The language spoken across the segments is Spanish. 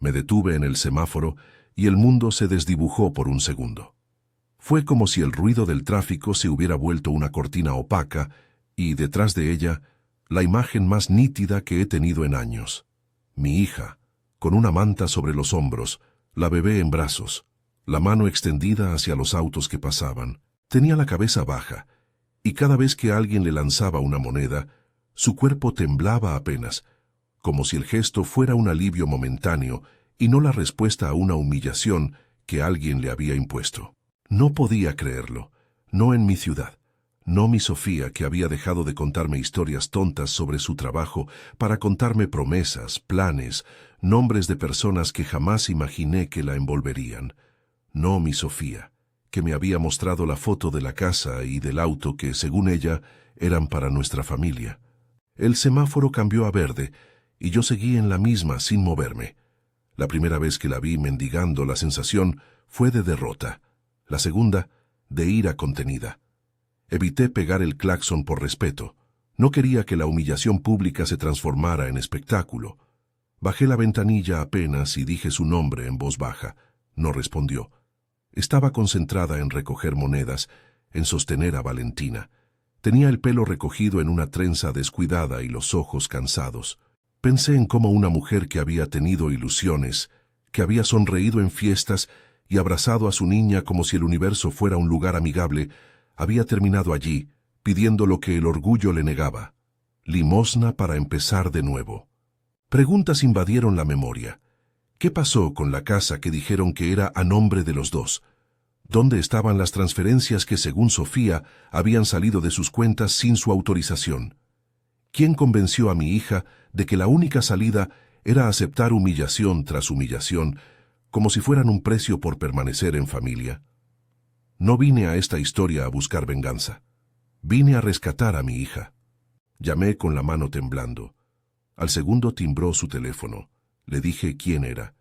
Me detuve en el semáforo y el mundo se desdibujó por un segundo. Fue como si el ruido del tráfico se hubiera vuelto una cortina opaca y, detrás de ella, la imagen más nítida que he tenido en años. Mi hija, con una manta sobre los hombros, la bebé en brazos, la mano extendida hacia los autos que pasaban. Tenía la cabeza baja, y cada vez que alguien le lanzaba una moneda, su cuerpo temblaba apenas, como si el gesto fuera un alivio momentáneo y no la respuesta a una humillación que alguien le había impuesto. No podía creerlo, no en mi ciudad, no mi Sofía, que había dejado de contarme historias tontas sobre su trabajo para contarme promesas, planes, nombres de personas que jamás imaginé que la envolverían. No mi Sofía, que me había mostrado la foto de la casa y del auto que, según ella, eran para nuestra familia. El semáforo cambió a verde, y yo seguí en la misma sin moverme. La primera vez que la vi mendigando, la sensación fue de derrota. La segunda, de ira contenida. Evité pegar el claxon por respeto. No quería que la humillación pública se transformara en espectáculo. Bajé la ventanilla apenas y dije su nombre en voz baja. No respondió. Estaba concentrada en recoger monedas, en sostener a Valentina. Tenía el pelo recogido en una trenza descuidada y los ojos cansados. Pensé en cómo una mujer que había tenido ilusiones, que había sonreído en fiestas y abrazado a su niña como si el universo fuera un lugar amigable, había terminado allí, pidiendo lo que el orgullo le negaba: limosna para empezar de nuevo. Preguntas invadieron la memoria. ¿Qué pasó con la casa que dijeron que era a nombre de los dos? ¿Dónde estaban las transferencias que, según Sofía, habían salido de sus cuentas sin su autorización? ¿Quién convenció a mi hija de que la única salida era aceptar humillación tras humillación, como si fueran un precio por permanecer en familia? No vine a esta historia a buscar venganza. Vine a rescatar a mi hija. Llamé con la mano temblando. Al segundo timbró su teléfono. Le dije quién era.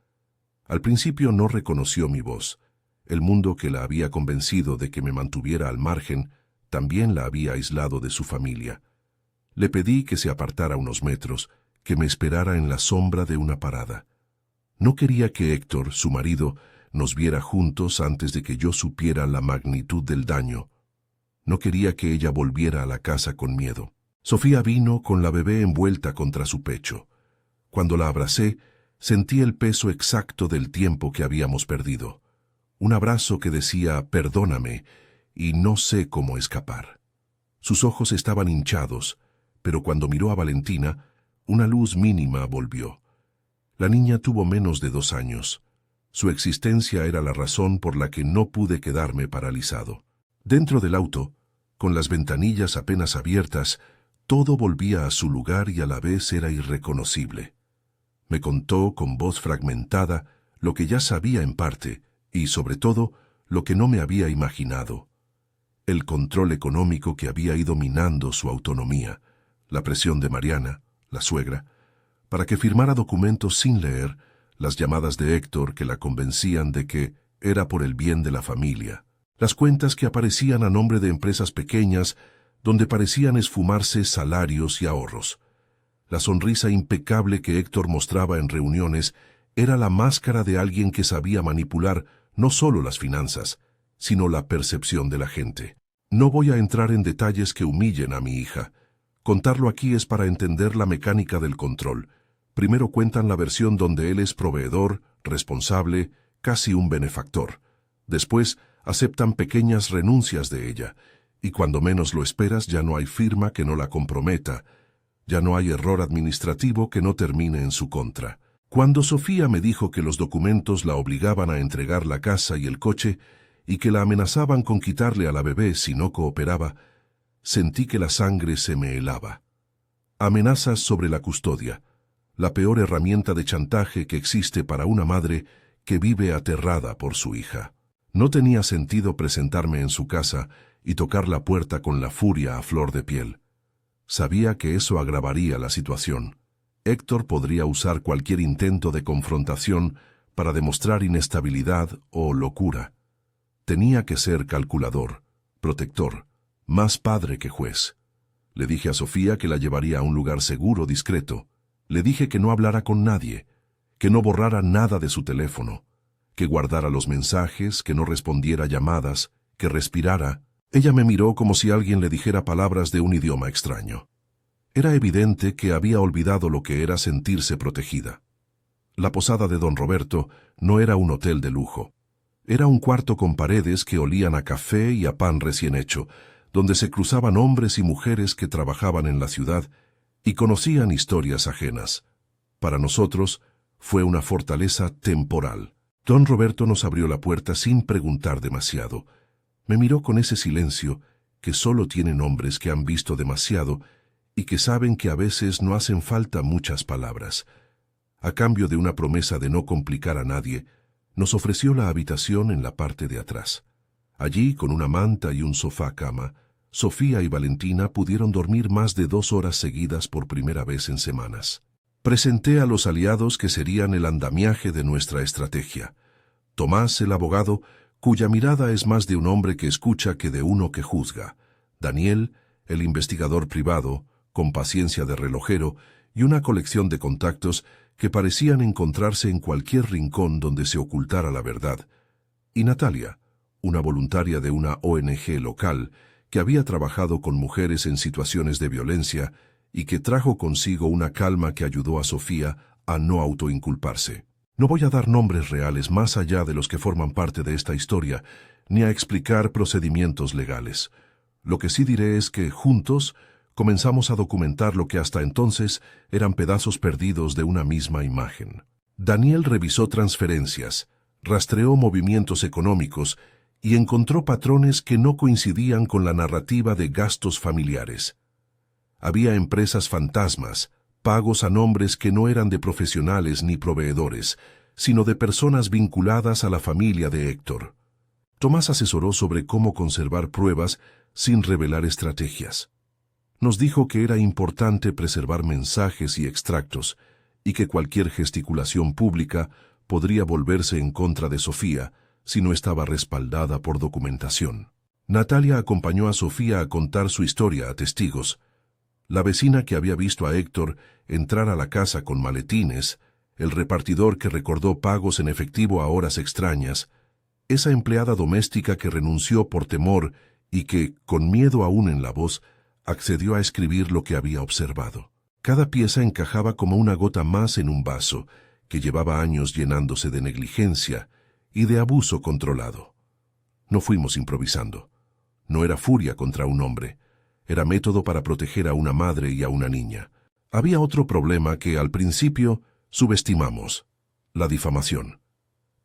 Al principio no reconoció mi voz. El mundo que la había convencido de que me mantuviera al margen también la había aislado de su familia. Le pedí que se apartara unos metros, que me esperara en la sombra de una parada. No quería que Héctor, su marido, nos viera juntos antes de que yo supiera la magnitud del daño. No quería que ella volviera a la casa con miedo. Sofía vino con la bebé envuelta contra su pecho. Cuando la abracé, sentí el peso exacto del tiempo que habíamos perdido. Un abrazo que decía «perdóname» y no sé cómo escapar. Sus ojos estaban hinchados, pero cuando miró a Valentina, una luz mínima volvió. La niña tuvo menos de 2 años. Su existencia era la razón por la que no pude quedarme paralizado. Dentro del auto, con las ventanillas apenas abiertas, todo volvía a su lugar y a la vez era irreconocible. Me contó con voz fragmentada lo que ya sabía en parte y, sobre todo, lo que no me había imaginado. El control económico que había ido minando su autonomía, la presión de Mariana, la suegra, para que firmara documentos sin leer, las llamadas de Héctor que la convencían de que era por el bien de la familia, las cuentas que aparecían a nombre de empresas pequeñas donde parecían esfumarse salarios y ahorros. La sonrisa impecable que Héctor mostraba en reuniones era la máscara de alguien que sabía manipular no solo las finanzas, sino la percepción de la gente. No voy a entrar en detalles que humillen a mi hija. Contarlo aquí es para entender la mecánica del control. Primero cuentan la versión donde él es proveedor, responsable, casi un benefactor. Después aceptan pequeñas renuncias de ella, y cuando menos lo esperas ya no hay firma que no la comprometa, ya no hay error administrativo que no termine en su contra. Cuando Sofía me dijo que los documentos la obligaban a entregar la casa y el coche y que la amenazaban con quitarle a la bebé si no cooperaba, sentí que la sangre se me helaba. Amenazas sobre la custodia, la peor herramienta de chantaje que existe para una madre que vive aterrada por su hija. No tenía sentido presentarme en su casa y tocar la puerta con la furia a flor de piel. Sabía que eso agravaría la situación. Héctor podría usar cualquier intento de confrontación para demostrar inestabilidad o locura. Tenía que ser calculador, protector, más padre que juez. Le dije a Sofía que la llevaría a un lugar seguro, discreto. Le dije que no hablara con nadie, que no borrara nada de su teléfono, que guardara los mensajes, que no respondiera llamadas, que respirara. Ella me miró como si alguien le dijera palabras de un idioma extraño. Era evidente que había olvidado lo que era sentirse protegida. La posada de don Roberto no era un hotel de lujo. Era un cuarto con paredes que olían a café y a pan recién hecho, donde se cruzaban hombres y mujeres que trabajaban en la ciudad y conocían historias ajenas. Para nosotros, fue una fortaleza temporal. Don Roberto nos abrió la puerta sin preguntar demasiado. Me miró con ese silencio que solo tienen hombres que han visto demasiado y que saben que a veces no hacen falta muchas palabras. A cambio de una promesa de no complicar a nadie, nos ofreció la habitación en la parte de atrás. Allí, con una manta y un sofá-cama, Sofía y Valentina pudieron dormir más de 2 horas seguidas por primera vez en semanas. Presenté a los aliados que serían el andamiaje de nuestra estrategia. Tomás, el abogado, cuya mirada es más de un hombre que escucha que de uno que juzga. Daniel, el investigador privado, con paciencia de relojero y una colección de contactos que parecían encontrarse en cualquier rincón donde se ocultara la verdad. Y Natalia, una voluntaria de una ONG local que había trabajado con mujeres en situaciones de violencia y que trajo consigo una calma que ayudó a Sofía a no autoinculparse. No voy a dar nombres reales más allá de los que forman parte de esta historia, ni a explicar procedimientos legales. Lo que sí diré es que, juntos, comenzamos a documentar lo que hasta entonces eran pedazos perdidos de una misma imagen. Daniel revisó transferencias, rastreó movimientos económicos y encontró patrones que no coincidían con la narrativa de gastos familiares. Había empresas fantasmas, pagos a nombres que no eran de profesionales ni proveedores, sino de personas vinculadas a la familia de Héctor. Tomás asesoró sobre cómo conservar pruebas sin revelar estrategias. Nos dijo que era importante preservar mensajes y extractos, y que cualquier gesticulación pública podría volverse en contra de Sofía si no estaba respaldada por documentación. Natalia acompañó a Sofía a contar su historia a testigos. La vecina que había visto a Héctor entrar a la casa con maletines, el repartidor que recordó pagos en efectivo a horas extrañas, esa empleada doméstica que renunció por temor y que, con miedo aún en la voz, accedió a escribir lo que había observado. Cada pieza encajaba como una gota más en un vaso que llevaba años llenándose de negligencia y de abuso controlado. No fuimos improvisando. No era furia contra un hombre. Era método para proteger a una madre y a una niña. Había otro problema que al principio subestimamos: la difamación.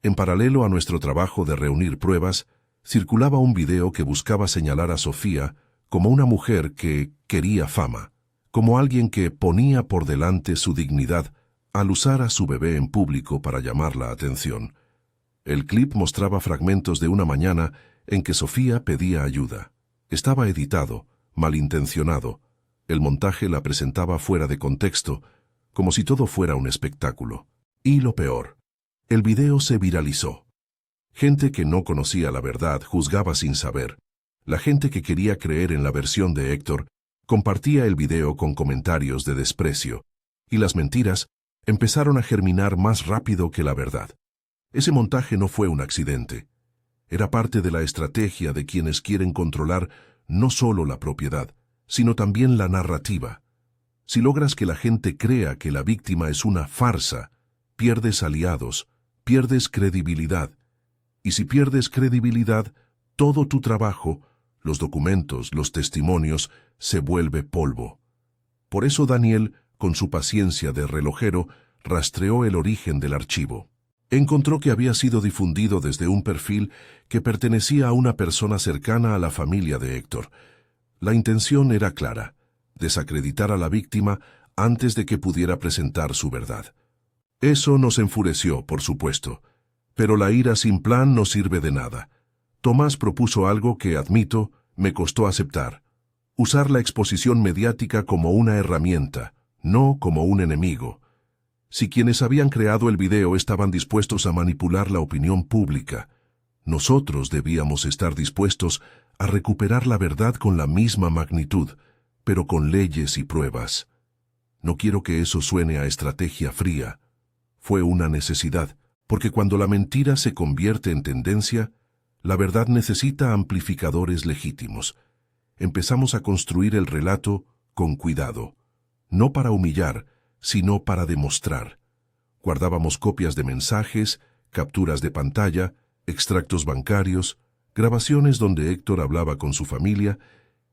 En paralelo a nuestro trabajo de reunir pruebas, circulaba un video que buscaba señalar a Sofía como una mujer que quería fama, como alguien que ponía por delante su dignidad al usar a su bebé en público para llamar la atención. El clip mostraba fragmentos de una mañana en que Sofía pedía ayuda. Estaba editado, malintencionado. El montaje la presentaba fuera de contexto, como si todo fuera un espectáculo. Y lo peor, el video se viralizó. Gente que no conocía la verdad juzgaba sin saber. La gente que quería creer en la versión de Héctor compartía el video con comentarios de desprecio, y las mentiras empezaron a germinar más rápido que la verdad. Ese montaje no fue un accidente. Era parte de la estrategia de quienes quieren controlar no solo la propiedad, sino también la narrativa. Si logras que la gente crea que la víctima es una farsa, pierdes aliados, pierdes credibilidad. Y si pierdes credibilidad, todo tu trabajo, los documentos, los testimonios, se vuelve polvo. Por eso Daniel, con su paciencia de relojero, rastreó el origen del archivo. Encontró que había sido difundido desde un perfil que pertenecía a una persona cercana a la familia de Héctor. La intención era clara: desacreditar a la víctima antes de que pudiera presentar su verdad. Eso nos enfureció, por supuesto, pero la ira sin plan no sirve de nada. Tomás propuso algo que, admito, me costó aceptar: usar la exposición mediática como una herramienta, no como un enemigo. Si quienes habían creado el video estaban dispuestos a manipular la opinión pública, nosotros debíamos estar dispuestos a recuperar la verdad con la misma magnitud, pero con leyes y pruebas. No quiero que eso suene a estrategia fría. Fue una necesidad, porque cuando la mentira se convierte en tendencia, la verdad necesita amplificadores legítimos. Empezamos a construir el relato con cuidado, no para humillar, sino para demostrar. Guardábamos copias de mensajes, capturas de pantalla, extractos bancarios, grabaciones donde Héctor hablaba con su familia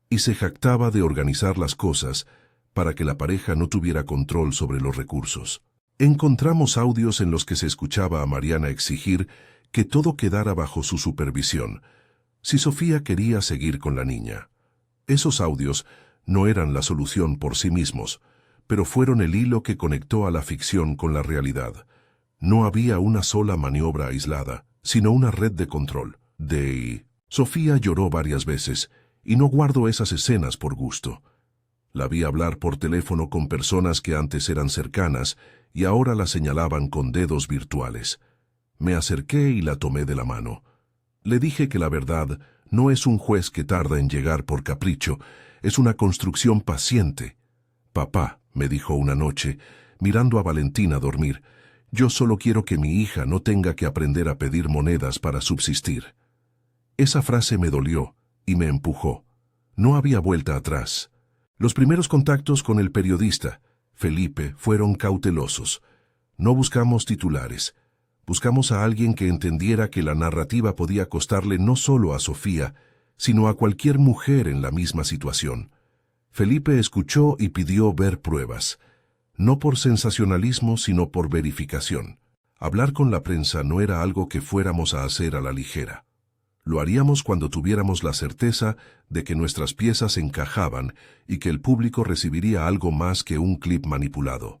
y se jactaba de organizar las cosas para que la pareja no tuviera control sobre los recursos. Encontramos audios en los que se escuchaba a Mariana exigir que todo quedara bajo su supervisión, si Sofía quería seguir con la niña. Esos audios no eran la solución por sí mismos, pero fueron el hilo que conectó a la ficción con la realidad. No había una sola maniobra aislada, sino una red de control. Sofía lloró varias veces, y no guardo esas escenas por gusto. La vi hablar por teléfono con personas que antes eran cercanas y ahora la señalaban con dedos virtuales. Me acerqué y la tomé de la mano. Le dije que la verdad no es un juez que tarda en llegar por capricho, es una construcción paciente. Papá, me dijo una noche, mirando a Valentina dormir, yo solo quiero que mi hija no tenga que aprender a pedir monedas para subsistir. Esa frase me dolió y me empujó. No había vuelta atrás. Los primeros contactos con el periodista, Felipe, fueron cautelosos. No buscamos titulares. Buscamos a alguien que entendiera que la narrativa podía costarle no solo a Sofía, sino a cualquier mujer en la misma situación. Felipe escuchó y pidió ver pruebas, no por sensacionalismo, sino por verificación. Hablar con la prensa no era algo que fuéramos a hacer a la ligera. Lo haríamos cuando tuviéramos la certeza de que nuestras piezas encajaban y que el público recibiría algo más que un clip manipulado.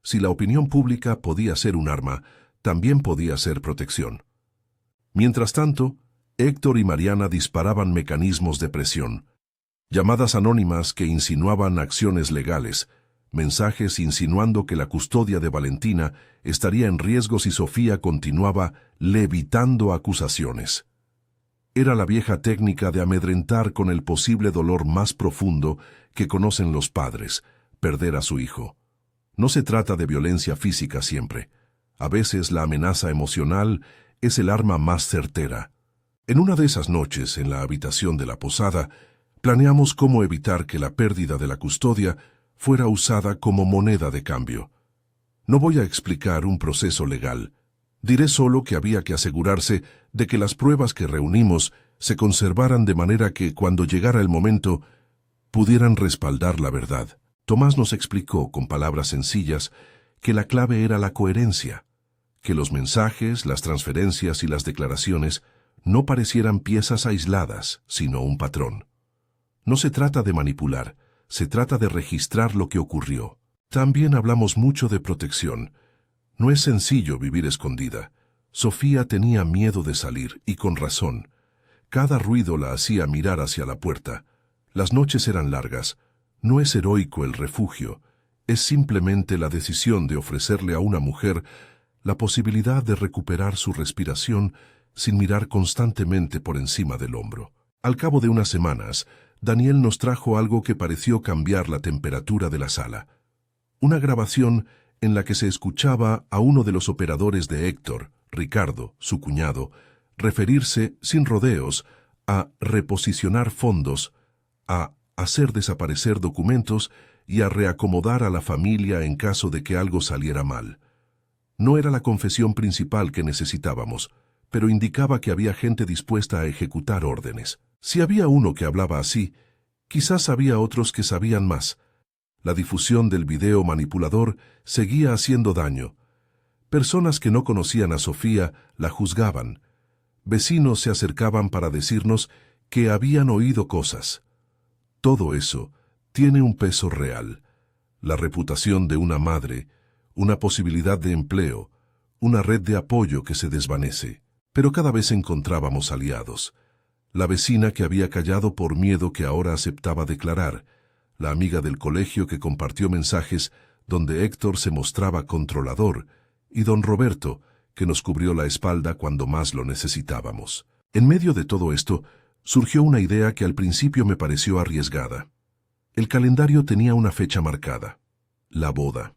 Si la opinión pública podía ser un arma, también podía ser protección. Mientras tanto, Héctor y Mariana disparaban mecanismos de presión, llamadas anónimas que insinuaban acciones legales, mensajes insinuando que la custodia de Valentina estaría en riesgo si Sofía continuaba levitando acusaciones. Era la vieja técnica de amedrentar con el posible dolor más profundo que conocen los padres, perder a su hijo. No se trata de violencia física siempre. A veces la amenaza emocional es el arma más certera. En una de esas noches, en la habitación de la posada, planeamos cómo evitar que la pérdida de la custodia fuera usada como moneda de cambio. No voy a explicar un proceso legal. Diré solo que había que asegurarse de que las pruebas que reunimos se conservaran de manera que, cuando llegara el momento, pudieran respaldar la verdad. Tomás nos explicó, con palabras sencillas, que la clave era la coherencia, que los mensajes, las transferencias y las declaraciones no parecieran piezas aisladas, sino un patrón. No se trata de manipular, se trata de registrar lo que ocurrió. También hablamos mucho de protección. No es sencillo vivir escondida. Sofía tenía miedo de salir, y con razón. Cada ruido la hacía mirar hacia la puerta. Las noches eran largas. No es heroico el refugio, es simplemente la decisión de ofrecerle a una mujer la posibilidad de recuperar su respiración sin mirar constantemente por encima del hombro. Al cabo de unas semanas, Daniel nos trajo algo que pareció cambiar la temperatura de la sala. Una grabación en la que se escuchaba a uno de los operadores de Héctor, Ricardo, su cuñado, referirse, sin rodeos, a reposicionar fondos, a hacer desaparecer documentos y a reacomodar a la familia en caso de que algo saliera mal. No era la confesión principal que necesitábamos, pero indicaba que había gente dispuesta a ejecutar órdenes. Si había uno que hablaba así, quizás había otros que sabían más. La difusión del video manipulador seguía haciendo daño. Personas que no conocían a Sofía la juzgaban. Vecinos se acercaban para decirnos que habían oído cosas. Todo eso tiene un peso real. La reputación de una madre, una posibilidad de empleo, una red de apoyo que se desvanece. Pero cada vez encontrábamos aliados. La vecina que había callado por miedo que ahora aceptaba declarar, la amiga del colegio que compartió mensajes donde Héctor se mostraba controlador, y don Roberto, que nos cubrió la espalda cuando más lo necesitábamos. En medio de todo esto, surgió una idea que al principio me pareció arriesgada. El calendario tenía una fecha marcada: la boda.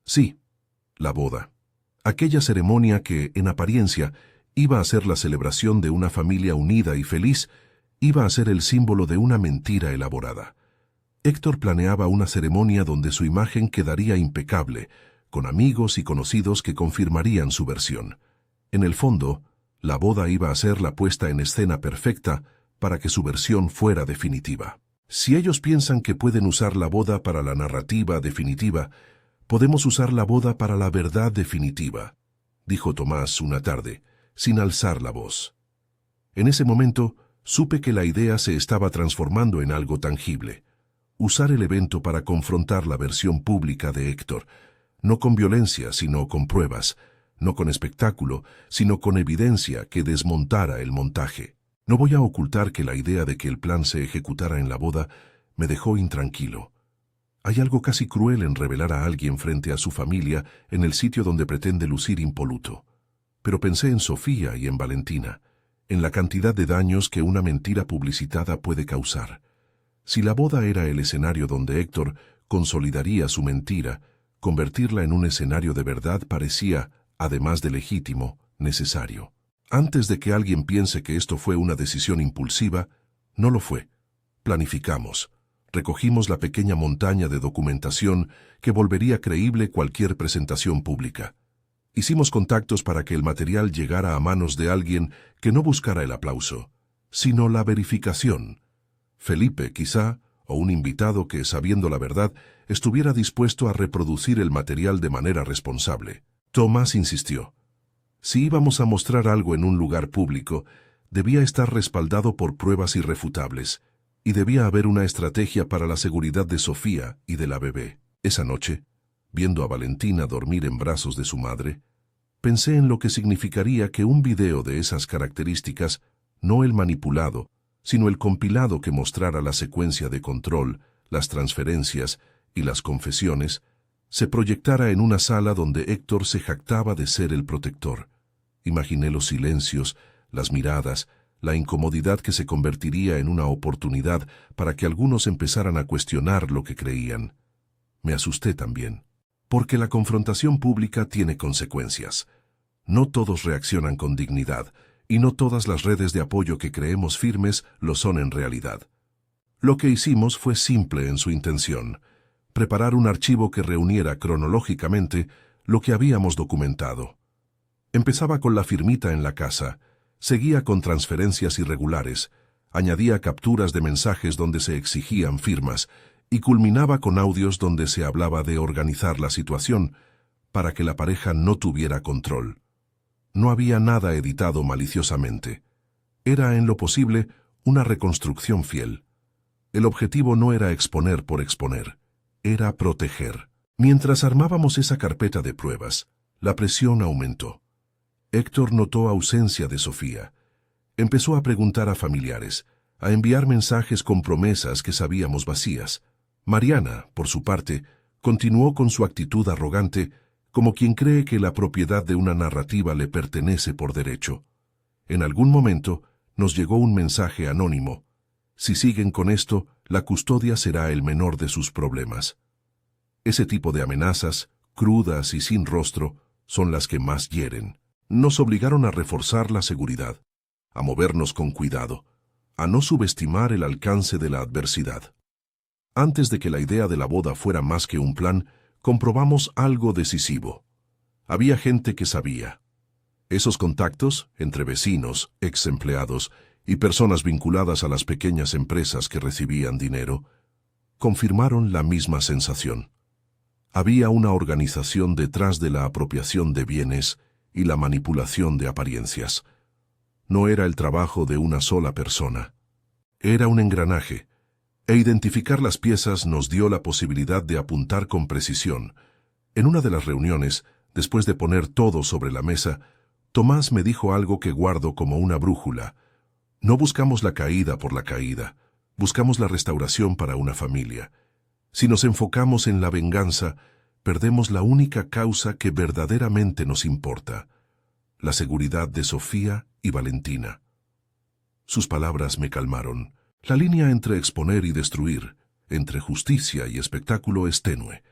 Sí, la boda. Aquella ceremonia que, en apariencia, iba a ser la celebración de una familia unida y feliz, iba a ser el símbolo de una mentira elaborada. Héctor planeaba una ceremonia donde su imagen quedaría impecable, con amigos y conocidos que confirmarían su versión. En el fondo, la boda iba a ser la puesta en escena perfecta para que su versión fuera definitiva. Si ellos piensan que pueden usar la boda para la narrativa definitiva, podemos usar la boda para la verdad definitiva, dijo Tomás una tarde, sin alzar la voz. En ese momento, supe que la idea se estaba transformando en algo tangible. Usar el evento para confrontar la versión pública de Héctor, no con violencia, sino con pruebas, no con espectáculo, sino con evidencia que desmontara el montaje. No voy a ocultar que la idea de que el plan se ejecutara en la boda me dejó intranquilo. Hay algo casi cruel en revelar a alguien frente a su familia en el sitio donde pretende lucir impoluto. Pero pensé en Sofía y en Valentina, en la cantidad de daños que una mentira publicitada puede causar. Si la boda era el escenario donde Héctor consolidaría su mentira, convertirla en un escenario de verdad parecía, además de legítimo, necesario. Antes de que alguien piense que esto fue una decisión impulsiva, no lo fue. Planificamos. Recogimos la pequeña montaña de documentación que volvería creíble cualquier presentación pública. Hicimos contactos para que el material llegara a manos de alguien que no buscara el aplauso, sino la verificación. Felipe, quizá, o un invitado que, sabiendo la verdad, estuviera dispuesto a reproducir el material de manera responsable. Tomás insistió. Si íbamos a mostrar algo en un lugar público, debía estar respaldado por pruebas irrefutables, y debía haber una estrategia para la seguridad de Sofía y de la bebé. Esa noche, viendo a Valentina dormir en brazos de su madre, pensé en lo que significaría que un video de esas características, no el manipulado, sino el compilado que mostrara la secuencia de control, las transferencias y las confesiones, se proyectara en una sala donde Héctor se jactaba de ser el protector. Imaginé los silencios, las miradas, la incomodidad que se convertiría en una oportunidad para que algunos empezaran a cuestionar lo que creían. Me asusté también, porque la confrontación pública tiene consecuencias. No todos reaccionan con dignidad, y no todas las redes de apoyo que creemos firmes lo son en realidad. Lo que hicimos fue simple en su intención: preparar un archivo que reuniera cronológicamente lo que habíamos documentado. Empezaba con la firmita en la casa, seguía con transferencias irregulares, añadía capturas de mensajes donde se exigían firmas y culminaba con audios donde se hablaba de organizar la situación para que la pareja no tuviera control. No había nada editado maliciosamente. Era, en lo posible, una reconstrucción fiel. El objetivo no era exponer por exponer, era proteger. Mientras armábamos esa carpeta de pruebas, la presión aumentó. Héctor notó ausencia de Sofía. Empezó a preguntar a familiares, a enviar mensajes con promesas que sabíamos vacías. Mariana, por su parte, continuó con su actitud arrogante, como quien cree que la propiedad de una narrativa le pertenece por derecho. En algún momento nos llegó un mensaje anónimo: si siguen con esto, la custodia será el menor de sus problemas. Ese tipo de amenazas, crudas y sin rostro, son las que más hieren. Nos obligaron a reforzar la seguridad, a movernos con cuidado, a no subestimar el alcance de la adversidad. Antes de que la idea de la boda fuera más que un plan, comprobamos algo decisivo. Había gente que sabía. Esos contactos, entre vecinos, ex empleados y personas vinculadas a las pequeñas empresas que recibían dinero, confirmaron la misma sensación. Había una organización detrás de la apropiación de bienes y la manipulación de apariencias. No era el trabajo de una sola persona. Era un engranaje, e identificar las piezas nos dio la posibilidad de apuntar con precisión. En una de las reuniones, después de poner todo sobre la mesa, Tomás me dijo algo que guardo como una brújula. No buscamos la caída por la caída, buscamos la restauración para una familia. Si nos enfocamos en la venganza, perdemos la única causa que verdaderamente nos importa: la seguridad de Sofía y Valentina. Sus palabras me calmaron. La línea entre exponer y destruir, entre justicia y espectáculo, es tenue.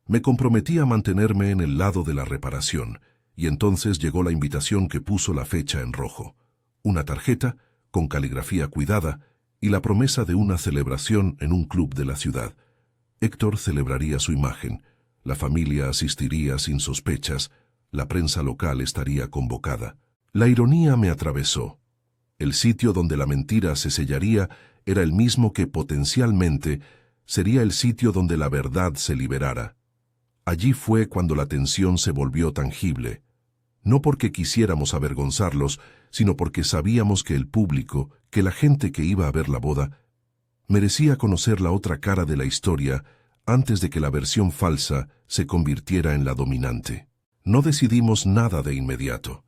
Me comprometí a mantenerme en el lado de la reparación, y entonces llegó la invitación que puso la fecha en rojo. Una tarjeta, con caligrafía cuidada, y la promesa de una celebración en un club de la ciudad. Héctor celebraría su imagen, la familia asistiría sin sospechas, la prensa local estaría convocada. La ironía me atravesó. El sitio donde la mentira se sellaría era el mismo que potencialmente sería el sitio donde la verdad se liberara. Allí fue cuando la tensión se volvió tangible, no porque quisiéramos avergonzarlos, sino porque sabíamos que el público, que la gente que iba a ver la boda, merecía conocer la otra cara de la historia antes de que la versión falsa se convirtiera en la dominante. No decidimos nada de inmediato.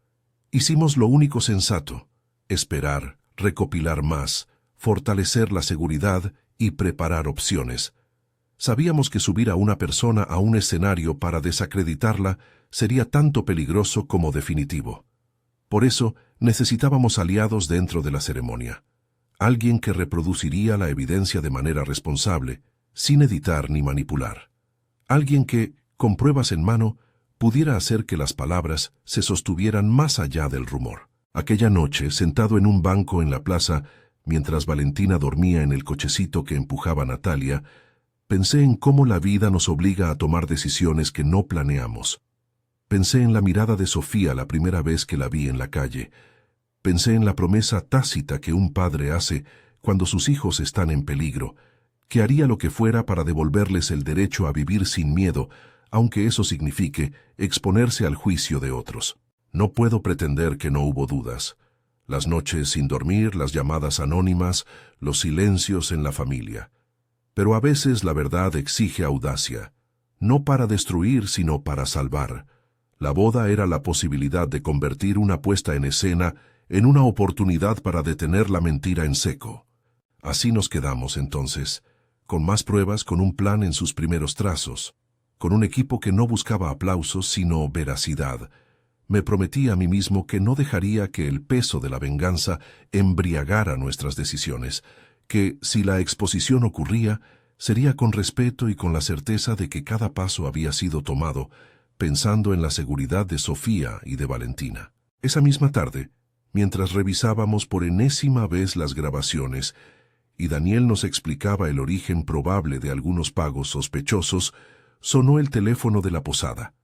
Hicimos lo único sensato: esperar, recopilar más, fortalecer la seguridad y preparar opciones. Sabíamos que subir a una persona a un escenario para desacreditarla sería tanto peligroso como definitivo. Por eso necesitábamos aliados dentro de la ceremonia. Alguien que reproduciría la evidencia de manera responsable, sin editar ni manipular. Alguien que, con pruebas en mano, pudiera hacer que las palabras se sostuvieran más allá del rumor. Aquella noche, sentado en un banco en la plaza, mientras Valentina dormía en el cochecito que empujaba Natalia, pensé en cómo la vida nos obliga a tomar decisiones que no planeamos. Pensé en la mirada de Sofía la primera vez que la vi en la calle. Pensé en la promesa tácita que un padre hace cuando sus hijos están en peligro, que haría lo que fuera para devolverles el derecho a vivir sin miedo, aunque eso signifique exponerse al juicio de otros. No puedo pretender que no hubo dudas. Las noches sin dormir, las llamadas anónimas, los silencios en la familia. Pero a veces la verdad exige audacia, no para destruir, sino para salvar. La boda era la posibilidad de convertir una puesta en escena en una oportunidad para detener la mentira en seco. Así nos quedamos entonces, con más pruebas, con un plan en sus primeros trazos, con un equipo que no buscaba aplausos sino veracidad. Me prometí a mí mismo que no dejaría que el peso de la venganza embriagara nuestras decisiones, que, si la exposición ocurría, sería con respeto y con la certeza de que cada paso había sido tomado, pensando en la seguridad de Sofía y de Valentina. Esa misma tarde, mientras revisábamos por enésima vez las grabaciones, y Daniel nos explicaba el origen probable de algunos pagos sospechosos, sonó el teléfono de la posada.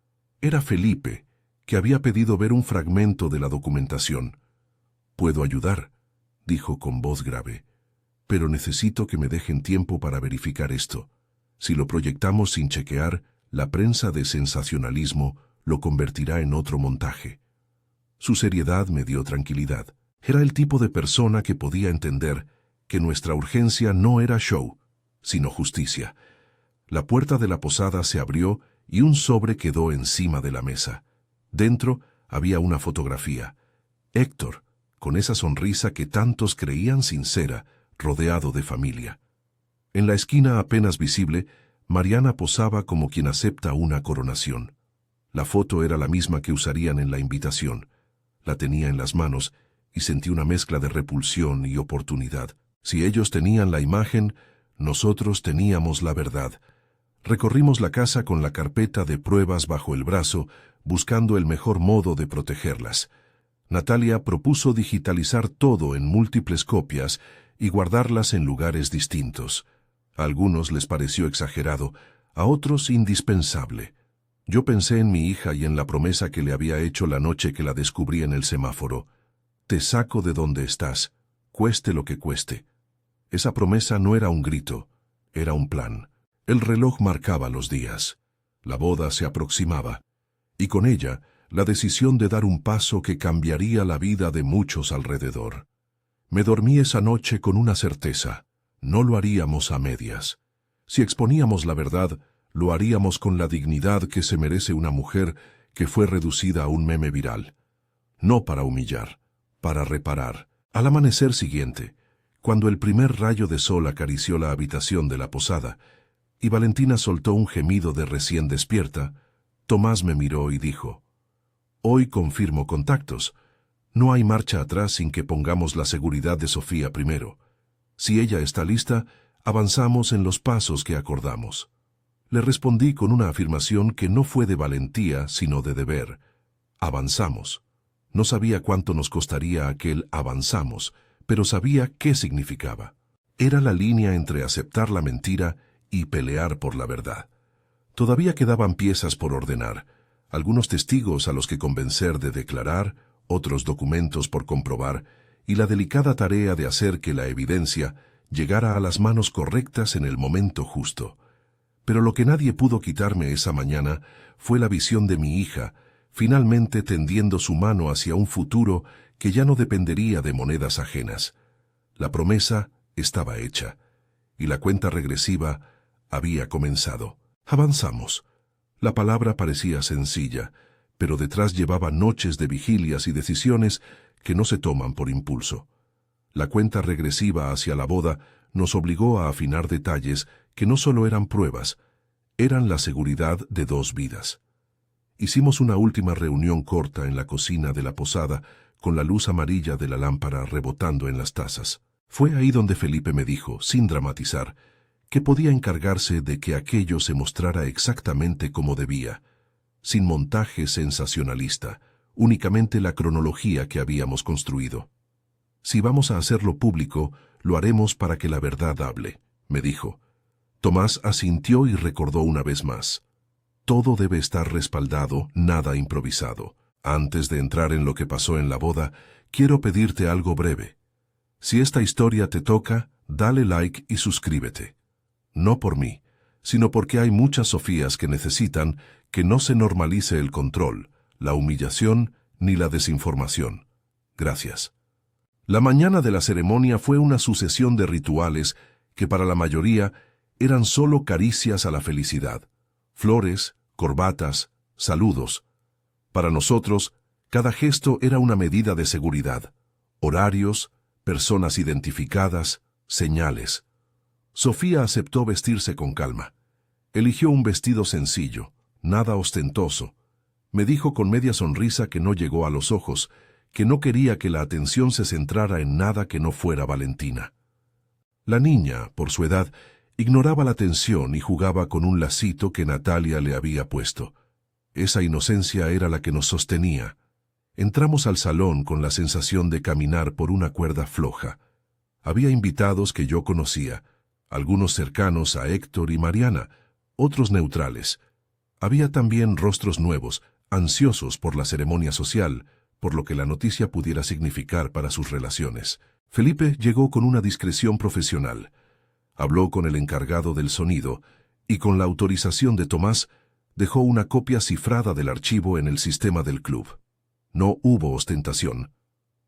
Era Felipe, que había pedido ver un fragmento de la documentación. «Puedo ayudar», dijo con voz grave, «pero necesito que me dejen tiempo para verificar esto. Si lo proyectamos sin chequear, la prensa de sensacionalismo lo convertirá en otro montaje». Su seriedad me dio tranquilidad. Era el tipo de persona que podía entender que nuestra urgencia no era show, sino justicia. La puerta de la posada se abrió y un sobre quedó encima de la mesa. Dentro había una fotografía. Héctor, con esa sonrisa que tantos creían sincera, rodeado de familia. En la esquina apenas visible, Mariana posaba como quien acepta una coronación. La foto era la misma que usarían en la invitación. La tenía en las manos y sentí una mezcla de repulsión y oportunidad. Si ellos tenían la imagen, nosotros teníamos la verdad. Recorrimos la casa con la carpeta de pruebas bajo el brazo, buscando el mejor modo de protegerlas. Natalia propuso digitalizar todo en múltiples copias y guardarlas en lugares distintos. A algunos les pareció exagerado, a otros indispensable. Yo pensé en mi hija y en la promesa que le había hecho la noche que la descubrí en el semáforo. «Te saco de donde estás, cueste lo que cueste». Esa promesa no era un grito, era un plan. El reloj marcaba los días. La boda se aproximaba, y con ella la decisión de dar un paso que cambiaría la vida de muchos alrededor. Me dormí esa noche con una certeza: no lo haríamos a medias. Si exponíamos la verdad, lo haríamos con la dignidad que se merece una mujer que fue reducida a un meme viral. No para humillar, para reparar. Al amanecer siguiente, cuando el primer rayo de sol acarició la habitación de la posada, y Valentina soltó un gemido de recién despierta, Tomás me miró y dijo: «Hoy confirmo contactos. No hay marcha atrás sin que pongamos la seguridad de Sofía primero. Si ella está lista, avanzamos en los pasos que acordamos». Le respondí con una afirmación que no fue de valentía, sino de deber. Avanzamos. No sabía cuánto nos costaría aquel avanzamos, pero sabía qué significaba. Era la línea entre aceptar la mentira y pelear por la verdad. Todavía quedaban piezas por ordenar, algunos testigos a los que convencer de declarar, otros documentos por comprobar, y la delicada tarea de hacer que la evidencia llegara a las manos correctas en el momento justo. Pero lo que nadie pudo quitarme esa mañana fue la visión de mi hija, finalmente tendiendo su mano hacia un futuro que ya no dependería de monedas ajenas. La promesa estaba hecha, y la cuenta regresiva había comenzado. Avanzamos. La palabra parecía sencilla, pero detrás llevaba noches de vigilias y decisiones que no se toman por impulso. La cuenta regresiva hacia la boda nos obligó a afinar detalles que no solo eran pruebas, eran la seguridad de 2 vidas. Hicimos una última reunión corta en la cocina de la posada, con la luz amarilla de la lámpara rebotando en las tazas. Fue ahí donde Felipe me dijo, sin dramatizar, que podía encargarse de que aquello se mostrara exactamente como debía, sin montaje sensacionalista, únicamente la cronología que habíamos construido. Si vamos a hacerlo público, lo haremos para que la verdad hable, me dijo. Tomás asintió y recordó una vez más. Todo debe estar respaldado, nada improvisado. Antes de entrar en lo que pasó en la boda, quiero pedirte algo breve. Si esta historia te toca, dale like y suscríbete. No por mí, sino porque hay muchas Sofías que necesitan que no se normalice el control, la humillación ni la desinformación. Gracias. La mañana de la ceremonia fue una sucesión de rituales que para la mayoría eran solo caricias a la felicidad. Flores, corbatas, saludos. Para nosotros, cada gesto era una medida de seguridad. Horarios, personas identificadas, señales. Sofía aceptó vestirse con calma. Eligió un vestido sencillo, nada ostentoso. Me dijo con media sonrisa que no llegó a los ojos, que no quería que la atención se centrara en nada que no fuera Valentina. La niña, por su edad, ignoraba la tensión y jugaba con un lacito que Natalia le había puesto. Esa inocencia era la que nos sostenía. Entramos al salón con la sensación de caminar por una cuerda floja. Había invitados que yo conocía, algunos cercanos a Héctor y Mariana, otros neutrales. Había también rostros nuevos, ansiosos por la ceremonia social, por lo que la noticia pudiera significar para sus relaciones. Felipe llegó con una discreción profesional. Habló con el encargado del sonido y con la autorización de Tomás dejó una copia cifrada del archivo en el sistema del club. No hubo ostentación.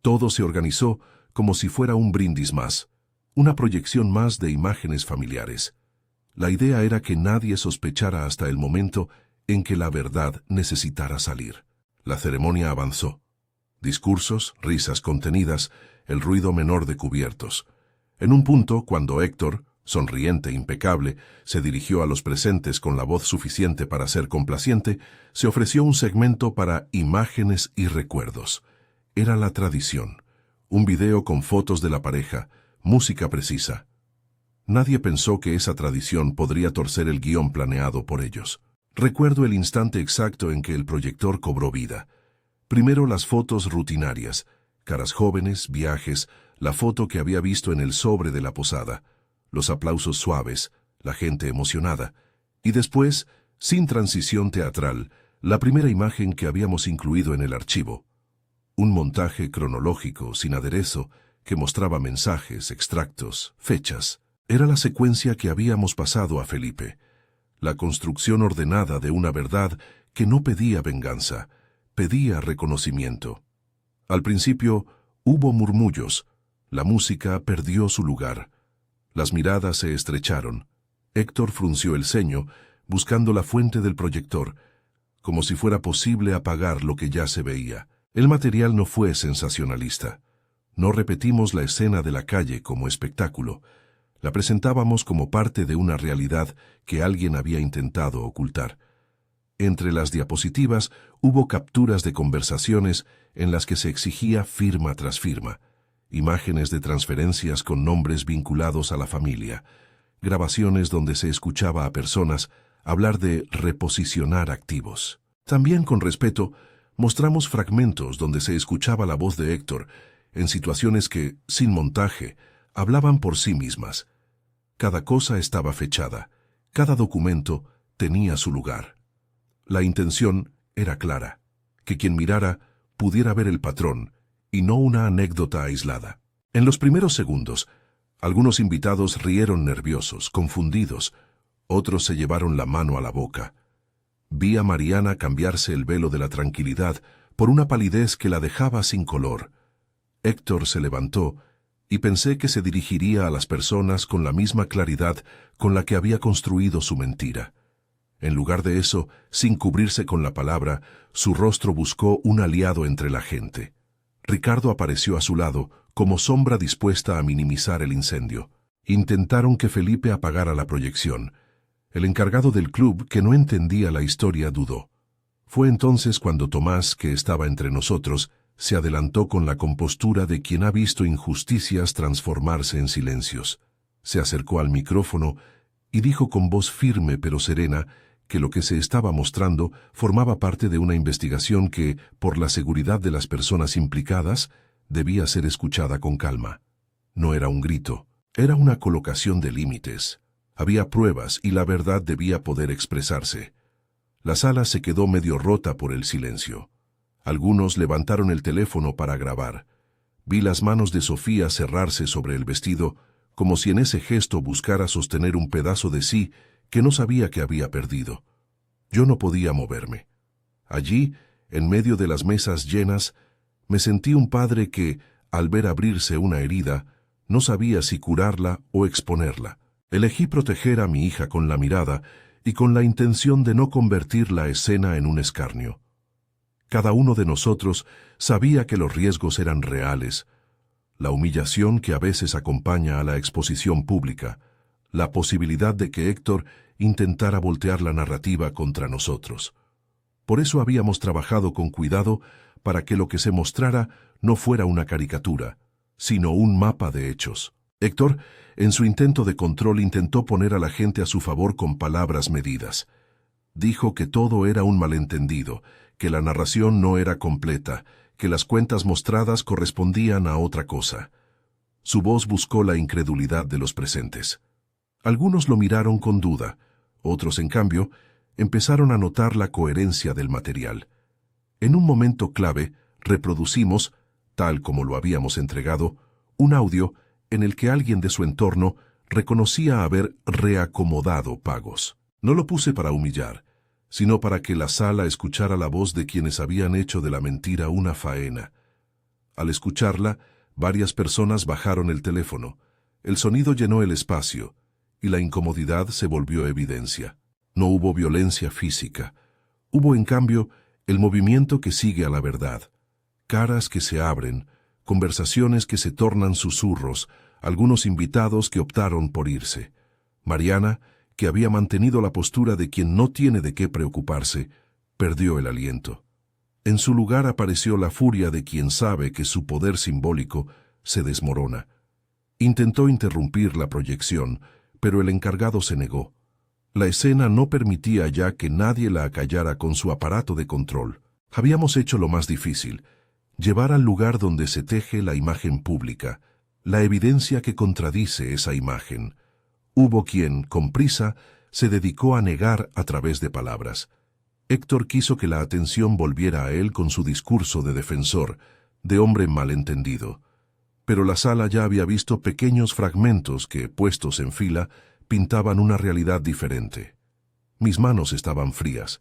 Todo se organizó como si fuera un brindis más, una proyección más de imágenes familiares. La idea era que nadie sospechara hasta el momento en que la verdad necesitara salir. La ceremonia avanzó. Discursos, risas contenidas, el ruido menor de cubiertos. En un punto, cuando Héctor, sonriente, impecable, se dirigió a los presentes con la voz suficiente para ser complaciente, se ofreció un segmento para imágenes y recuerdos. Era la tradición. Un video con fotos de la pareja, música precisa. Nadie pensó que esa tradición podría torcer el guión planeado por ellos. Recuerdo el instante exacto en que el proyector cobró vida. Primero las fotos rutinarias, caras jóvenes, viajes, la foto que había visto en el sobre de la posada, los aplausos suaves, la gente emocionada, y después, sin transición teatral, la primera imagen que habíamos incluido en el archivo. Un montaje cronológico, sin aderezo, que mostraba mensajes, extractos, fechas. Era la secuencia que habíamos pasado a Felipe, la construcción ordenada de una verdad que no pedía venganza, pedía reconocimiento. Al principio hubo murmullos, la música perdió su lugar. Las miradas se estrecharon. Héctor frunció el ceño, buscando la fuente del proyector, como si fuera posible apagar lo que ya se veía. El material no fue sensacionalista. No repetimos la escena de la calle como espectáculo. La presentábamos como parte de una realidad que alguien había intentado ocultar. Entre las diapositivas hubo capturas de conversaciones en las que se exigía firma tras firma, imágenes de transferencias con nombres vinculados a la familia, grabaciones donde se escuchaba a personas hablar de reposicionar activos. También con respeto, Mostramos fragmentos donde se escuchaba la voz de Héctor, en situaciones que, sin montaje, hablaban por sí mismas. Cada cosa estaba fechada, cada documento tenía su lugar. La intención era clara, que quien mirara pudiera ver el patrón y no una anécdota aislada. En los primeros segundos, algunos invitados rieron nerviosos, confundidos, otros se llevaron la mano a la boca. Vi a Mariana cambiarse el velo de la tranquilidad por una palidez que la dejaba sin color. Héctor se levantó y pensé que se dirigiría a las personas con la misma claridad con la que había construido su mentira. En lugar de eso, sin cubrirse con la palabra, su rostro buscó un aliado entre la gente. Ricardo apareció a su lado, como sombra dispuesta a minimizar el incendio. Intentaron que Felipe apagara la proyección. El encargado del club, que no entendía la historia, dudó. Fue entonces cuando Tomás, que estaba entre nosotros, se adelantó con la compostura de quien ha visto injusticias transformarse en silencios. Se acercó al micrófono y dijo con voz firme pero serena que lo que se estaba mostrando formaba parte de una investigación que, por la seguridad de las personas implicadas, debía ser escuchada con calma. No era un grito, era una colocación de límites. Había pruebas y la verdad debía poder expresarse. La sala se quedó medio rota por el silencio. Algunos levantaron el teléfono para grabar. Vi las manos de Sofía cerrarse sobre el vestido, como si en ese gesto buscara sostener un pedazo de sí que no sabía que había perdido. Yo no podía moverme. Allí, en medio de las mesas llenas, me sentí un padre que, al ver abrirse una herida, no sabía si curarla o exponerla. Elegí proteger a mi hija con la mirada y con la intención de no convertir la escena en un escarnio. Cada uno de nosotros sabía que los riesgos eran reales, la humillación que a veces acompaña a la exposición pública, la posibilidad de que Héctor intentara voltear la narrativa contra nosotros. Por eso habíamos trabajado con cuidado para que lo que se mostrara no fuera una caricatura, sino un mapa de hechos. Héctor, en su intento de control, intentó poner a la gente a su favor con palabras medidas. Dijo que todo era un malentendido, que la narración no era completa, que las cuentas mostradas correspondían a otra cosa. Su voz buscó la incredulidad de los presentes. Algunos lo miraron con duda, otros, en cambio, empezaron a notar la coherencia del material. En un momento clave, reproducimos, tal como lo habíamos entregado, un audio en el que alguien de su entorno reconocía haber reacomodado pagos. No lo puse para humillar, sino para que la sala escuchara la voz de quienes habían hecho de la mentira una faena. Al escucharla, varias personas bajaron el teléfono. El sonido llenó el espacio, y la incomodidad se volvió evidencia. No hubo violencia física. Hubo, en cambio, el movimiento que sigue a la verdad. Caras que se abren, conversaciones que se tornan susurros, algunos invitados que optaron por irse. Mariana, que había mantenido la postura de quien no tiene de qué preocuparse, perdió el aliento. En su lugar apareció la furia de quien sabe que su poder simbólico se desmorona. Intentó interrumpir la proyección, pero el encargado se negó. La escena no permitía ya que nadie la acallara con su aparato de control. Habíamos hecho lo más difícil, llevar al lugar donde se teje la imagen pública, la evidencia que contradice esa imagen. Hubo quien, con prisa, se dedicó a negar a través de palabras. Héctor quiso que la atención volviera a él con su discurso de defensor, de hombre malentendido. Pero la sala ya había visto pequeños fragmentos que, puestos en fila, pintaban una realidad diferente. Mis manos estaban frías.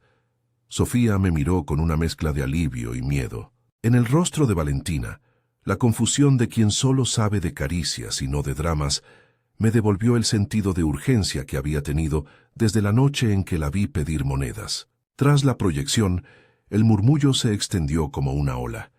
Sofía me miró con una mezcla de alivio y miedo. En el rostro de Valentina, la confusión de quien solo sabe de caricias y no de dramas, me devolvió el sentido de urgencia que había tenido desde la noche en que la vi pedir monedas. Tras la proyección, el murmullo se extendió como una ola.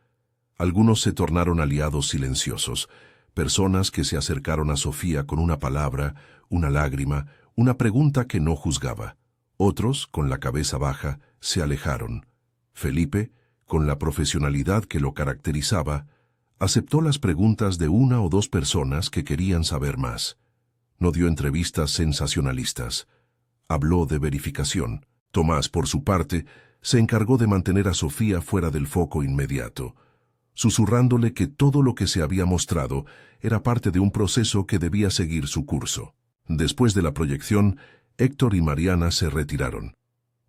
Algunos se tornaron aliados silenciosos, personas que se acercaron a Sofía con una palabra, una lágrima, una pregunta que no juzgaba. Otros, con la cabeza baja, se alejaron. Felipe, con la profesionalidad que lo caracterizaba, aceptó las preguntas de una o dos personas que querían saber más. No dio entrevistas sensacionalistas. Habló de verificación. Tomás, por su parte, se encargó de mantener a Sofía fuera del foco inmediato, susurrándole que todo lo que se había mostrado era parte de un proceso que debía seguir su curso. Después de la proyección, Héctor y Mariana se retiraron.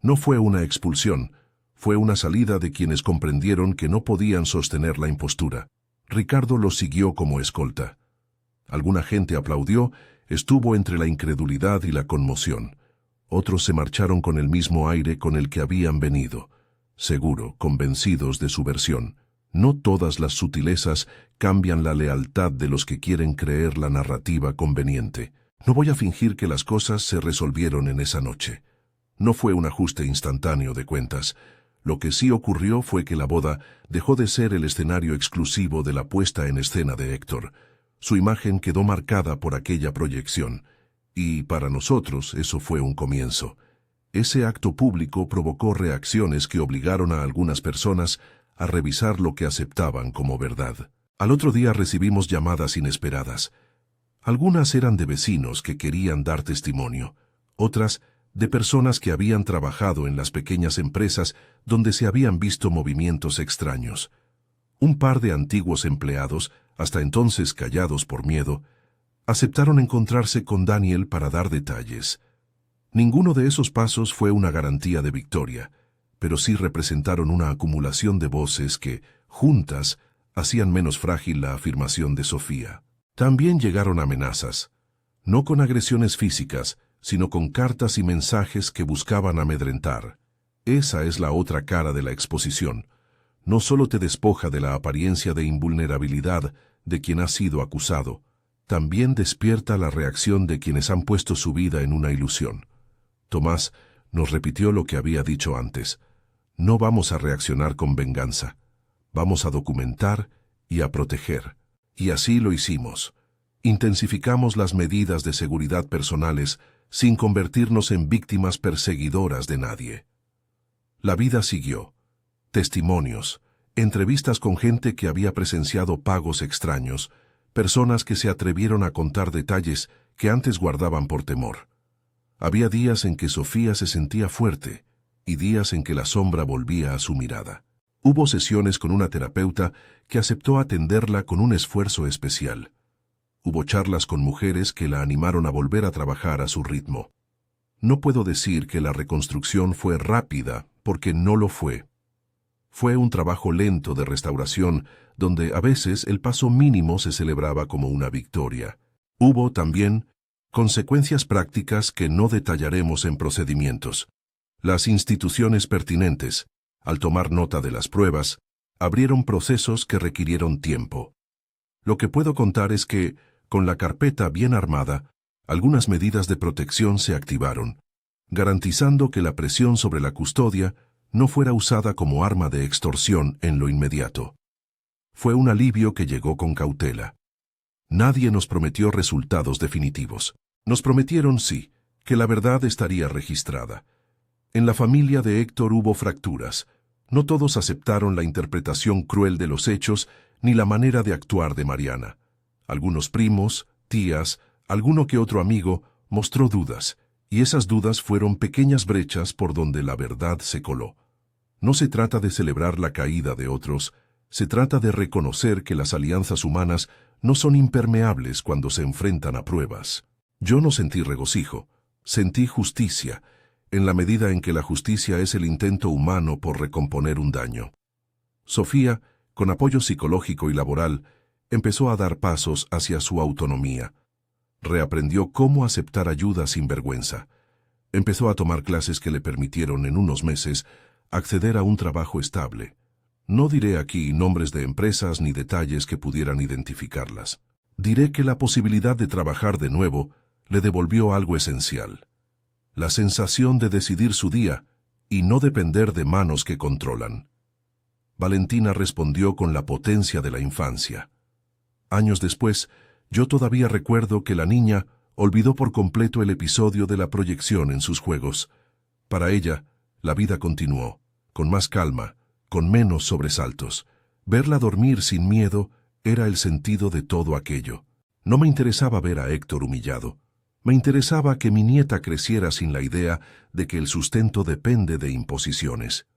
No fue una expulsión, fue una salida de quienes comprendieron que no podían sostener la impostura. Ricardo los siguió como escolta. Alguna gente aplaudió, estuvo entre la incredulidad y la conmoción. Otros se marcharon con el mismo aire con el que habían venido, seguro, convencidos de su versión. No todas las sutilezas cambian la lealtad de los que quieren creer la narrativa conveniente. No voy a fingir que las cosas se resolvieron en esa noche. No fue un ajuste instantáneo de cuentas. Lo que sí ocurrió fue que la boda dejó de ser el escenario exclusivo de la puesta en escena de Héctor. Su imagen quedó marcada por aquella proyección, y para nosotros eso fue un comienzo. Ese acto público provocó reacciones que obligaron a algunas personas a revisar lo que aceptaban como verdad. Al otro día recibimos llamadas inesperadas. Algunas eran de vecinos que querían dar testimonio, otras de personas que habían trabajado en las pequeñas empresas donde se habían visto movimientos extraños. Un par de antiguos empleados, hasta entonces callados por miedo, aceptaron encontrarse con Daniel para dar detalles. Ninguno de esos pasos fue una garantía de victoria, pero sí representaron una acumulación de voces que, juntas, hacían menos frágil la afirmación de Sofía. También llegaron amenazas, no con agresiones físicas, sino con cartas y mensajes que buscaban amedrentar. Esa es la otra cara de la exposición. No solo te despoja de la apariencia de invulnerabilidad de quien ha sido acusado, también despierta la reacción de quienes han puesto su vida en una ilusión. Tomás nos repitió lo que había dicho antes. No vamos a reaccionar con venganza. Vamos a documentar y a proteger. Y así lo hicimos. Intensificamos las medidas de seguridad personales sin convertirnos en víctimas perseguidoras de nadie. La vida siguió. Testimonios, entrevistas con gente que había presenciado pagos extraños, personas que se atrevieron a contar detalles que antes guardaban por temor. Había días en que Sofía se sentía fuerte y días en que la sombra volvía a su mirada. Hubo sesiones con una terapeuta que aceptó atenderla con un esfuerzo especial. Hubo charlas con mujeres que la animaron a volver a trabajar a su ritmo. No puedo decir que la reconstrucción fue rápida, porque no lo fue. Fue un trabajo lento de restauración, donde a veces el paso mínimo se celebraba como una victoria. Hubo también consecuencias prácticas que no detallaremos en procedimientos. Las instituciones pertinentes, al tomar nota de las pruebas, abrieron procesos que requirieron tiempo. Lo que puedo contar es que, con la carpeta bien armada, algunas medidas de protección se activaron, garantizando que la presión sobre la custodia no fuera usada como arma de extorsión en lo inmediato. Fue un alivio que llegó con cautela. Nadie nos prometió resultados definitivos. Nos prometieron, sí, que la verdad estaría registrada. En la familia de Héctor hubo fracturas. No todos aceptaron la interpretación cruel de los hechos ni la manera de actuar de Mariana. Algunos primos, tías, alguno que otro amigo mostró dudas, y esas dudas fueron pequeñas brechas por donde la verdad se coló. No se trata de celebrar la caída de otros, se trata de reconocer que las alianzas humanas no son impermeables cuando se enfrentan a pruebas. Yo no sentí regocijo, sentí justicia, en la medida en que la justicia es el intento humano por recomponer un daño. Sofía, con apoyo psicológico y laboral, empezó a dar pasos hacia su autonomía. Reaprendió cómo aceptar ayuda sin vergüenza. Empezó a tomar clases que le permitieron en unos meses acceder a un trabajo estable. No diré aquí nombres de empresas ni detalles que pudieran identificarlas. Diré que la posibilidad de trabajar de nuevo le devolvió algo esencial: la sensación de decidir su día y no depender de manos que controlan. Valentina respondió con la potencia de la infancia. Años después, yo todavía recuerdo que la niña olvidó por completo el episodio de la proyección en sus juegos. Para ella, la vida continuó, con más calma, con menos sobresaltos. Verla dormir sin miedo era el sentido de todo aquello. No me interesaba ver a Héctor humillado. Me interesaba que mi nieta creciera sin la idea de que el sustento depende de imposiciones.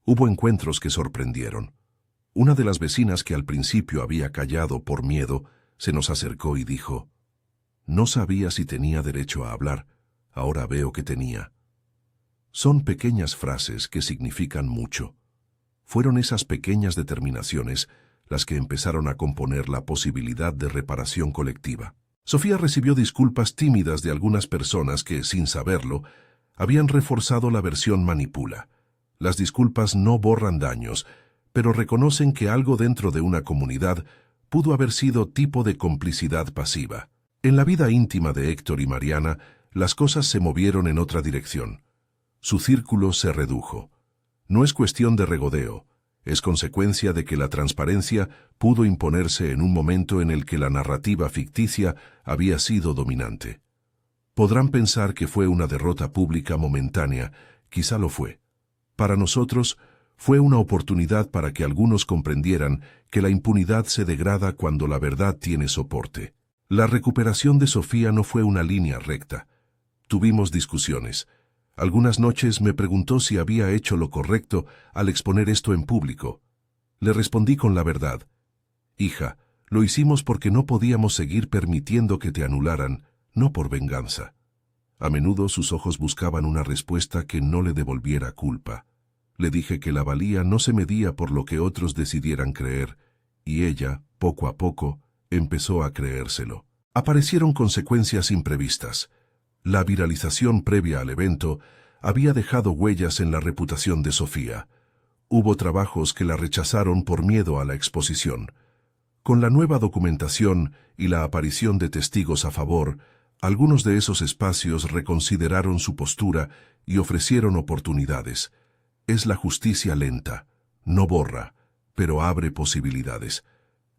Hubo encuentros que sorprendieron. Una de las vecinas que al principio había callado por miedo, se nos acercó y dijo: «No sabía si tenía derecho a hablar, ahora veo que tenía». Son pequeñas frases que significan mucho. Fueron esas pequeñas determinaciones las que empezaron a componer la posibilidad de reparación colectiva. Sofía recibió disculpas tímidas de algunas personas que, sin saberlo, habían reforzado la versión manipula. Las disculpas no borran daños, pero reconocen que algo dentro de una comunidad pudo haber sido tipo de complicidad pasiva. En la vida íntima de Héctor y Mariana, las cosas se movieron en otra dirección. Su círculo se redujo. No es cuestión de regodeo, es consecuencia de que la transparencia pudo imponerse en un momento en el que la narrativa ficticia había sido dominante. Podrán pensar que fue una derrota pública momentánea, quizá lo fue. Para nosotros, fue una oportunidad para que algunos comprendieran que la impunidad se degrada cuando la verdad tiene soporte. La recuperación de Sofía no fue una línea recta. Tuvimos discusiones. Algunas noches me preguntó si había hecho lo correcto al exponer esto en público. Le respondí con la verdad: «Hija, lo hicimos porque no podíamos seguir permitiendo que te anularan, no por venganza». A menudo sus ojos buscaban una respuesta que no le devolviera culpa. Le dije que la valía no se medía por lo que otros decidieran creer, y ella, poco a poco, empezó a creérselo. Aparecieron consecuencias imprevistas. La viralización previa al evento había dejado huellas en la reputación de Sofía. Hubo trabajos que la rechazaron por miedo a la exposición. Con la nueva documentación y la aparición de testigos a favor, algunos de esos espacios reconsideraron su postura y ofrecieron oportunidades. Es la justicia lenta, no borra, pero abre posibilidades.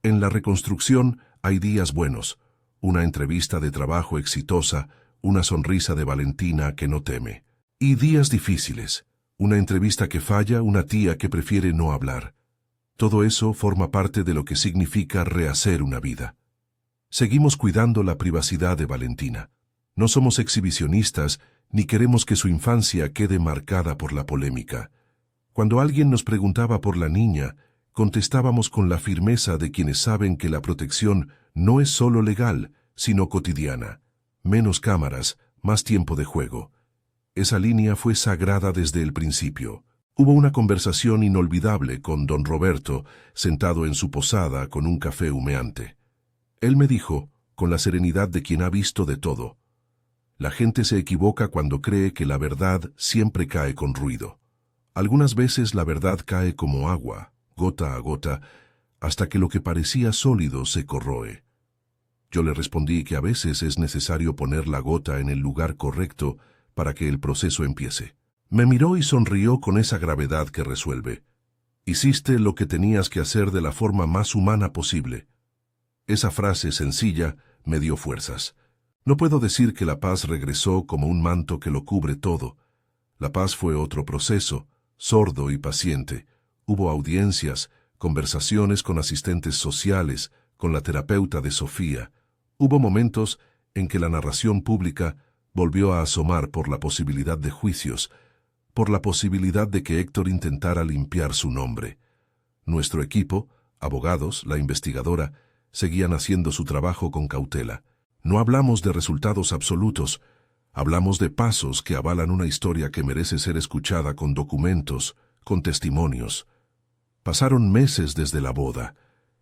En la reconstrucción hay días buenos, una entrevista de trabajo exitosa, una sonrisa de Valentina que no teme. Y días difíciles, una entrevista que falla, una tía que prefiere no hablar. Todo eso forma parte de lo que significa rehacer una vida. Seguimos cuidando la privacidad de Valentina. No somos exhibicionistas ni queremos que su infancia quede marcada por la polémica. Cuando alguien nos preguntaba por la niña, contestábamos con la firmeza de quienes saben que la protección no es solo legal, sino cotidiana. Menos cámaras, más tiempo de juego. Esa línea fue sagrada desde el principio. Hubo una conversación inolvidable con don Roberto, sentado en su posada con un café humeante. Él me dijo, con la serenidad de quien ha visto de todo: «La gente se equivoca cuando cree que la verdad siempre cae con ruido. Algunas veces la verdad cae como agua, gota a gota, hasta que lo que parecía sólido se corroe». Yo le respondí que a veces es necesario poner la gota en el lugar correcto para que el proceso empiece. Me miró y sonrió con esa gravedad que resuelve. «Hiciste lo que tenías que hacer de la forma más humana posible». Esa frase sencilla me dio fuerzas. No puedo decir que la paz regresó como un manto que lo cubre todo. La paz fue otro proceso, sordo y paciente. Hubo audiencias, conversaciones con asistentes sociales, con la terapeuta de Sofía. Hubo momentos en que la narración pública volvió a asomar por la posibilidad de juicios, por la posibilidad de que Héctor intentara limpiar su nombre. Nuestro equipo, abogados, la investigadora, seguían haciendo su trabajo con cautela. No hablamos de resultados absolutos, hablamos de pasos que avalan una historia que merece ser escuchada con documentos, con testimonios. Pasaron meses desde la boda.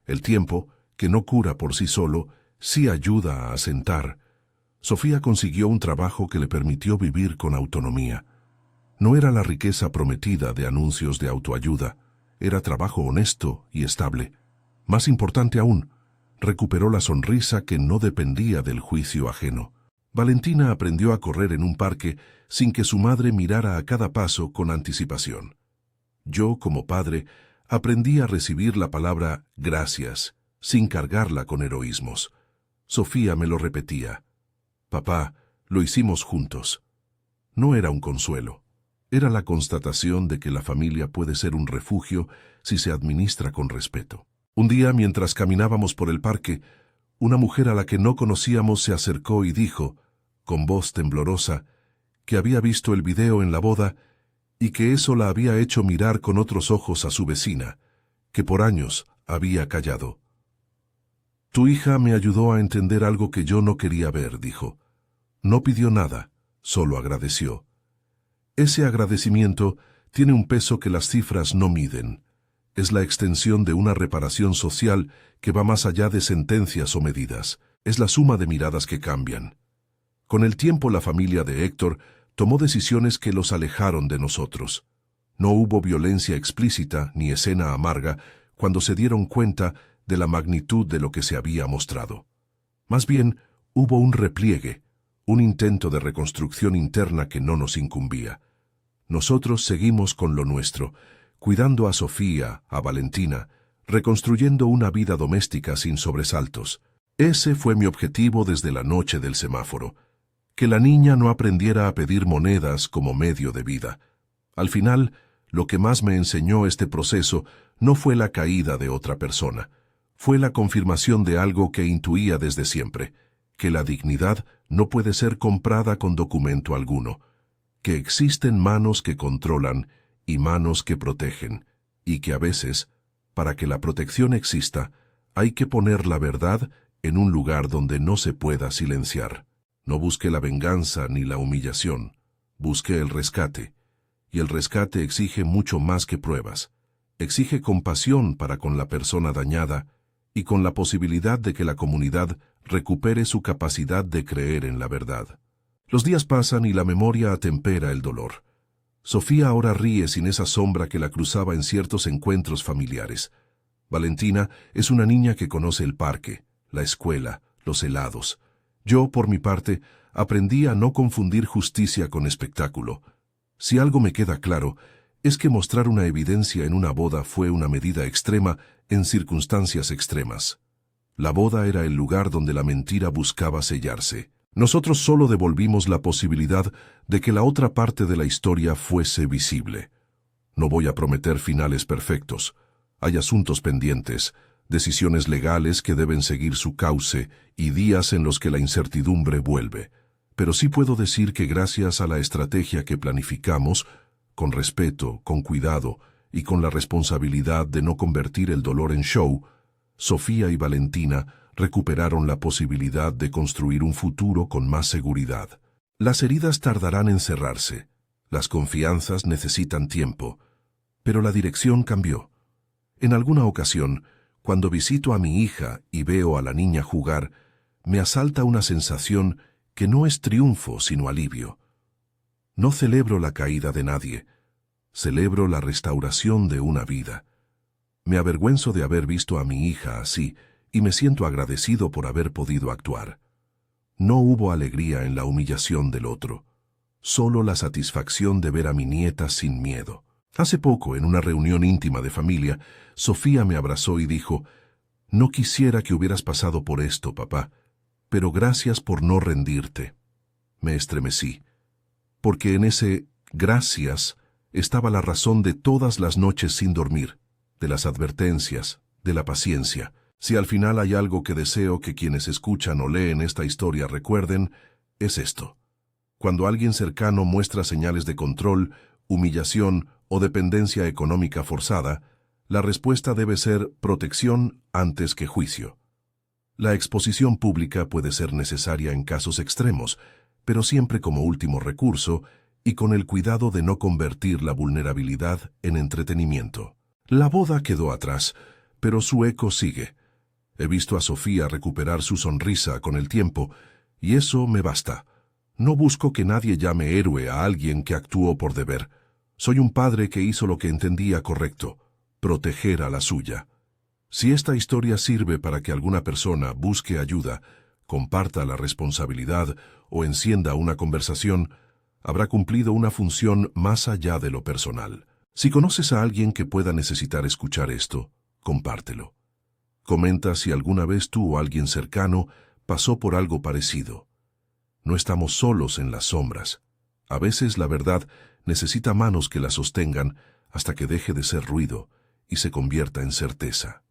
El tiempo, que no cura por sí solo, sí ayuda a asentar. Sofía consiguió un trabajo que le permitió vivir con autonomía. No era la riqueza prometida de anuncios de autoayuda, era trabajo honesto y estable. Más importante aún, recuperó la sonrisa que no dependía del juicio ajeno. Valentina aprendió a correr en un parque sin que su madre mirara a cada paso con anticipación. Yo, como padre, aprendí a recibir la palabra gracias, sin cargarla con heroísmos. Sofía me lo repetía: «Papá, lo hicimos juntos». No era un consuelo, era la constatación de que la familia puede ser un refugio si se administra con respeto. Un día, mientras caminábamos por el parque, una mujer a la que no conocíamos se acercó y dijo, con voz temblorosa, que había visto el video en la boda y que eso la había hecho mirar con otros ojos a su vecina, que por años había callado. Tu hija me ayudó a entender algo que yo no quería ver, dijo. No pidió nada, solo agradeció. Ese agradecimiento tiene un peso que las cifras no miden. Es la extensión de una reparación social que va más allá de sentencias o medidas. Es la suma de miradas que cambian. Con el tiempo la familia de Héctor tomó decisiones que los alejaron de nosotros. No hubo violencia explícita ni escena amarga cuando se dieron cuenta de la magnitud de lo que se había mostrado. Más bien, hubo un repliegue, un intento de reconstrucción interna que no nos incumbía. Nosotros seguimos con lo nuestro, cuidando a Sofía, a Valentina, reconstruyendo una vida doméstica sin sobresaltos. Ese fue mi objetivo desde la noche del semáforo, que la niña no aprendiera a pedir monedas como medio de vida. Al final, lo que más me enseñó este proceso no fue la caída de otra persona, fue la confirmación de algo que intuía desde siempre, que la dignidad no puede ser comprada con documento alguno, que existen manos que controlan y manos que protegen, y que a veces, para que la protección exista, hay que poner la verdad en un lugar donde no se pueda silenciar. No busqué la venganza ni la humillación, busqué el rescate, y el rescate exige mucho más que pruebas, exige compasión para con la persona dañada y con la posibilidad de que la comunidad recupere su capacidad de creer en la verdad. Los días pasan y la memoria atempera el dolor. Sofía ahora ríe sin esa sombra que la cruzaba en ciertos encuentros familiares. Valentina es una niña que conoce el parque, la escuela, los helados. Yo, por mi parte, aprendí a no confundir justicia con espectáculo. Si algo me queda claro, es que mostrar una evidencia en una boda fue una medida extrema en circunstancias extremas. La boda era el lugar donde la mentira buscaba sellarse. Nosotros solo devolvimos la posibilidad de que la otra parte de la historia fuese visible. No voy a prometer finales perfectos. Hay asuntos pendientes, decisiones legales que deben seguir su cauce y días en los que la incertidumbre vuelve. Pero sí puedo decir que gracias a la estrategia que planificamos, con respeto, con cuidado y con la responsabilidad de no convertir el dolor en show, Sofía y Valentina recuperaron la posibilidad de construir un futuro con más seguridad. Las heridas tardarán en cerrarse, las confianzas necesitan tiempo, pero la dirección cambió. En alguna ocasión, cuando visito a mi hija y veo a la niña jugar, me asalta una sensación que no es triunfo sino alivio. No celebro la caída de nadie, celebro la restauración de una vida. Me avergüenzo de haber visto a mi hija así y me siento agradecido por haber podido actuar. No hubo alegría en la humillación del otro, solo la satisfacción de ver a mi nieta sin miedo. Hace poco, en una reunión íntima de familia, Sofía me abrazó y dijo: «No quisiera que hubieras pasado por esto, papá, pero gracias por no rendirte». Me estremecí, porque en ese gracias estaba la razón de todas las noches sin dormir, de las advertencias, de la paciencia. Si al final hay algo que deseo que quienes escuchan o leen esta historia recuerden, es esto. Cuando alguien cercano muestra señales de control, humillación o dependencia económica forzada, la respuesta debe ser protección antes que juicio. La exposición pública puede ser necesaria en casos extremos, pero siempre como último recurso y con el cuidado de no convertir la vulnerabilidad en entretenimiento. La boda quedó atrás, pero su eco sigue. He visto a Sofía recuperar su sonrisa con el tiempo, y eso me basta. No busco que nadie llame héroe a alguien que actuó por deber. Soy un padre que hizo lo que entendía correcto, proteger a la suya. Si esta historia sirve para que alguna persona busque ayuda, comparta la responsabilidad o encienda una conversación, habrá cumplido una función más allá de lo personal. Si conoces a alguien que pueda necesitar escuchar esto, compártelo. Comenta si alguna vez tú o alguien cercano pasó por algo parecido. No estamos solos en las sombras. A veces la verdad necesita manos que la sostengan hasta que deje de ser ruido y se convierta en certeza.